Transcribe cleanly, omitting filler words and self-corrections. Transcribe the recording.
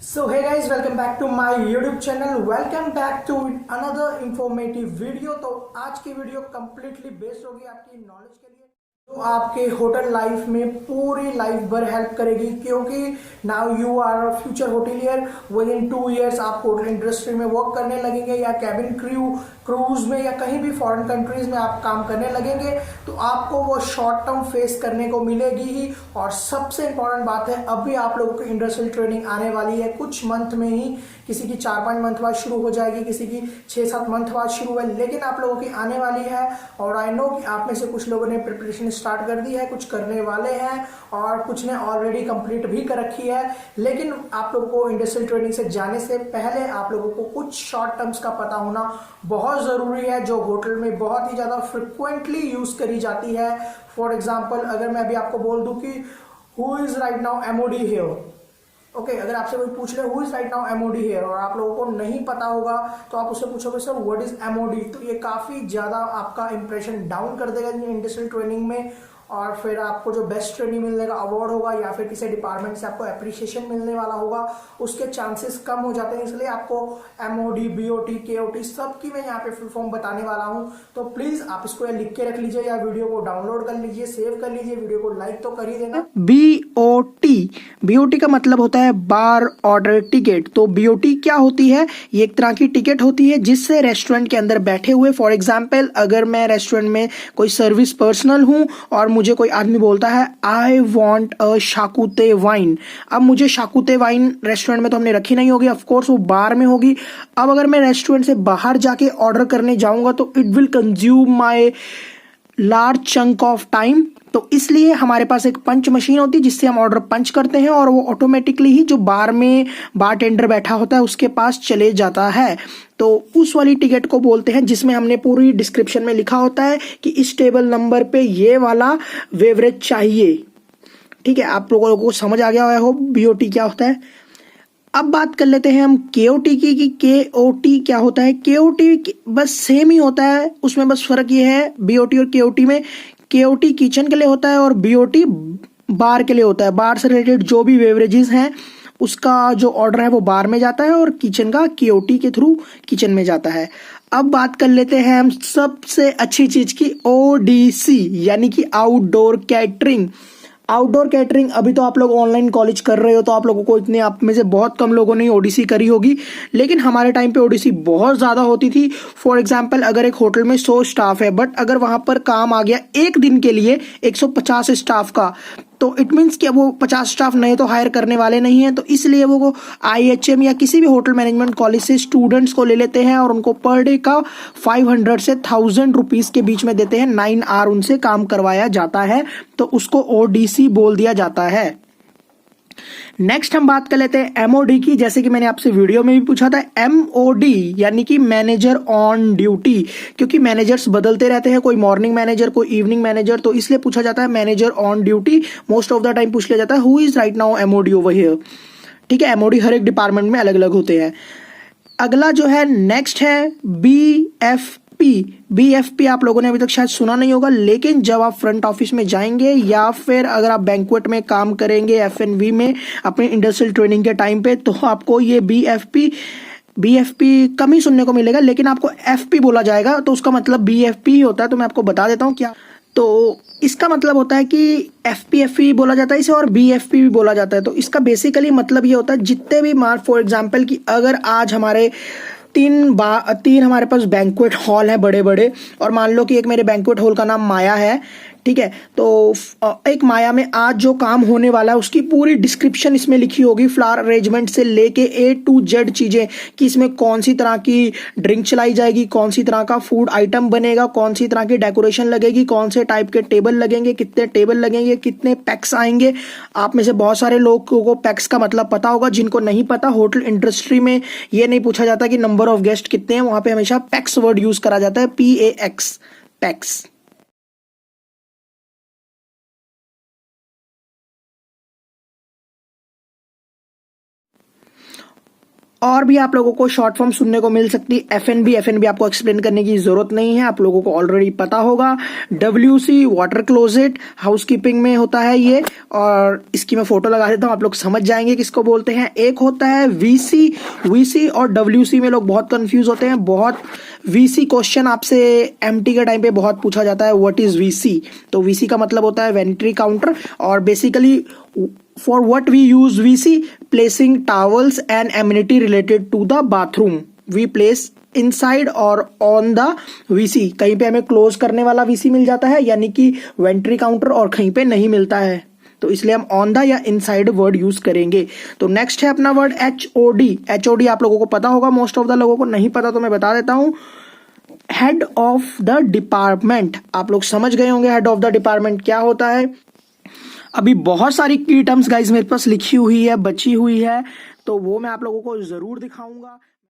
So hey guys, welcome back to my YouTube channel. Welcome back to another informative video. तो आज की video completely based होगी आपकी knowledge के लिए, जो आपके होटल लाइफ में पूरी लाइफ भर हेल्प करेगी, क्योंकि now you are a future hotelier. Within 2 years आप होटल इंडस्ट्री में वर्क करने लगेंगे, या कैबिन क्रूज में, या कहीं भी फॉरेन कंट्रीज में आप काम करने लगेंगे. तो आपको वो शॉर्ट टर्म फेस करने को मिलेगी ही. और सबसे इंपॉर्टेंट बात है, अभी आप लोगों की इंडस्ट्रियल ट्रेनिंग आने वाली है कुछ मंथ में ही. किसी की 4-5 मंथ बाद शुरू हो जाएगी, किसी की 6-7 मंथ बाद शुरू है, लेकिन आप लोगों की आने वाली है. और आई नो कि आप में से कुछ लोगों ने प्रिपरेशन स्टार्ट कर दी है, कुछ करने वाले हैं, और कुछ ने ऑलरेडी कंप्लीट भी कर रखी है. लेकिन आप लोगों को इंडस्ट्रियल ट्रेनिंग से जाने से पहले आप लोगों को कुछ शॉर्ट टर्म्स का पता होना बहुत जरूरी है, जो होटल में बहुत ही ज्यादा फ्रिक्वेंटली यूज करी जाती है. फॉर एग्जाम्पल, अगर मैं अभी आपको बोल दूं कि who is right now MoD here, okay, अगर आपसे कोई पूछ ले who is right now MoD here, और आप लोगों को नहीं पता होगा, तो आप उससे पूछोगे सर व्हाट इज एमओडी, तो ये काफी ज्यादा आपका इंप्रेशन डाउन कर देगा इंडस्ट्रियल ट्रेनिंग में. और फिर आपको जो बेस्ट ट्रेनिंग मिलने का अवार्ड होगा, या फिर किसी डिपार्टमेंट से आपको अप्रिशिएशन मिलने वाला होगा, उसके चांसेस कम हो जाते हैं. इसलिए आपको एमओडी, बीओटी, केओटी सबकी मैं यहाँ पे फुल फॉर्म बताने वाला हूँ. तो प्लीज आप इसको लिख के रख लीजिए, या वीडियो को डाउनलोड कर लीजिए, सेव कर लीजिए, वीडियो को लाइक तो कर ही देना. बीओटी का मतलब होता है बार ऑर्डर टिकट. तो बीओटी क्या होती है? ये एक तरह की टिकट होती है जिससे रेस्टोरेंट के अंदर बैठे हुए, फॉर एग्जाम्पल अगर मैं रेस्टोरेंट में कोई सर्विस पर्सनल हूं और मुझे कोई आदमी बोलता है आई वॉन्ट अ शाकुते वाइन. अब मुझे शाकुते वाइन रेस्टोरेंट में तो हमने रखी नहीं होगी, ऑफकोर्स वो बार में होगी. अब अगर मैं रेस्टोरेंट से बाहर जाके ऑर्डर करने जाऊंगा तो it will consume my large chunk of time. तो इसलिए हमारे पास एक पंच मशीन होती है जिससे हम ऑर्डर पंच करते हैं, और वो ऑटोमेटिकली ही जो बार में बार टेंडर बैठा होता है उसके पास चले जाता है. तो उस वाली टिकट को बोलते हैं जिसमें हमने पूरी डिस्क्रिप्शन में लिखा होता है कि इस टेबल नंबर पे ये वाला बेवरेज चाहिए. ठीक है, आप लोगों को समझ आ गया हो बीओटी क्या होता है. अब बात कर लेते हैं हम केओटी की, कि केओटी क्या होता है. केओटी बस सेम ही होता है, उसमें बस फर्क ये है बीओटी और केओटी में. केओटी किचन के लिए होता है और बीओटी बार के लिए होता है. बार से रिलेटेड जो भी बेवरेजेस हैं उसका जो ऑर्डर है वो बार में जाता है, और किचन का केओटी के थ्रू किचन में जाता है. अब बात कर लेते हैं हम सबसे अच्छी चीज की, ओडीसी, यानी कि आउटडोर कैटरिंग. आउटडोर कैटरिंग अभी तो आप लोग ऑनलाइन कॉलेज कर रहे हो, तो आप लोगों को इतने, आप में से बहुत कम लोगों ने ओडीसी करी होगी, लेकिन हमारे टाइम पे ओडीसी बहुत ज़्यादा होती थी. फॉर एग्जांपल अगर एक होटल में 100 स्टाफ है, बट अगर वहां पर काम आ गया एक दिन के लिए 150 स्टाफ का, तो इट मीन्स कि वो 50 स्टाफ नए तो हायर करने वाले नहीं है. तो इसलिए वो आईएचएम या किसी भी होटल मैनेजमेंट कॉलेज से स्टूडेंट्स को ले लेते हैं और उनको पर डे का 500 से 1000 रुपीज़ के बीच में देते हैं. 9 आवर उनसे काम करवाया जाता है, तो उसको ओडीसी बोल दिया जाता है. नेक्स्ट हम बात कर लेते हैं एमओडी की. जैसे कि मैंने आपसे वीडियो में भी पूछा था, एमओडी यानी कि मैनेजर ऑन ड्यूटी, क्योंकि मैनेजर्स बदलते रहते हैं, कोई मॉर्निंग मैनेजर, कोई इवनिंग मैनेजर, तो इसलिए पूछा जाता है manager on duty. Most of the time पूछ लिया जाता है who is right now MoD over here. ठीक है, एमओडी हर एक डिपार्टमेंट में अलग अलग होते हैं. अगला जो है नेक्स्ट है बीएफपी आप लोगों ने अभी तक शायद सुना नहीं होगा, लेकिन जब आप फ्रंट ऑफिस में जाएंगे या फिर अगर आप बैंक्वेट में काम करेंगे एफएनवी में अपने इंडस्ट्रियल ट्रेनिंग के टाइम पे, तो आपको ये बीएफपी कम ही सुनने को मिलेगा, लेकिन आपको एफपी बोला जाएगा. तो उसका मतलब बीएफपी ही होता है. तो मैं आपको बता देता हूँ क्या. तो इसका मतलब होता है कि एफपी बोला जाता है इसे, और बीएफपी भी बोला जाता है. तो इसका बेसिकली मतलब ये होता है जितने भी फॉर एग्जाम्पल कि अगर आज हमारे तीन हमारे पास बैंक्वेट हॉल हैं बड़े बड़े, और मान लो कि एक मेरे बैंक्वेट हॉल का नाम माया है. ठीक है, तो एक माया में आज जो काम होने वाला है उसकी पूरी डिस्क्रिप्शन इसमें लिखी होगी, फ्लावर अरेंजमेंट से लेके A to Z चीजें, कि इसमें कौन सी तरह की ड्रिंक चलाई जाएगी, कौन सी तरह का फूड आइटम बनेगा, कौन सी तरह की डेकोरेशन लगेगी, कौन से टाइप के टेबल लगेंगे, कितने टेबल लगेंगे, कितने पैक्स आएंगे. आप में से बहुत सारे लोगों को पैक्स का मतलब पता होगा. जिनको नहीं पता, होटल इंडस्ट्री में ये नहीं पूछा जाता कि नंबर ऑफ गेस्ट कितने हैं, वहां पे हमेशा पैक्स वर्ड यूज करा जाता है, PAX, पैक्स. और भी आप लोगों को शॉर्ट फॉर्म सुनने को मिल सकती है। एफएनबी आपको एक्सप्लेन करने की जरूरत नहीं है, आप लोगों को ऑलरेडी पता होगा। डब्ल्यूसी वाटर क्लोजेट हाउसकीपिंग में होता है ये, और इसकी मैं फोटो लगा देता हूँ, आप लोग समझ जाएंगे किसको बोलते हैं। एक होता है वीसी और डब्ल्यूसी में लोग बहुत कंफ्यूज होते हैं। बहुत वीसी क्वेश्चन आपसे एमटी के टाइम पे बहुत पूछा जाता है, व्हाट इज वीसी। तो वीसी का मतलब होता है वेंट्री काउंटर, और basically for what we use VC, placing towels and amenity related to the bathroom we place inside or on the VC। कहीं पे हमें क्लोज करने वाला VC मिल जाता है, यानी कि वेंट्री काउंटर, और कहीं पे नहीं मिलता है, तो इसलिए हम ऑन द या इनसाइड वर्ड यूज करेंगे। तो नेक्स्ट है अपना वर्ड HOD आप लोगों को पता होगा, मोस्ट ऑफ द लोगों को नहीं पता तो मैं बता देता हूं। हेड ऑफ द डिपार्टमेंट, आप लोग समझ गए होंगे हेड ऑफ द डिपार्टमेंट क्या होता है। अभी बहुत सारी की टर्म्स गाइज मेरे पास लिखी हुई है, बची हुई है, तो वो मैं आप लोगों को जरूर दिखाऊंगा।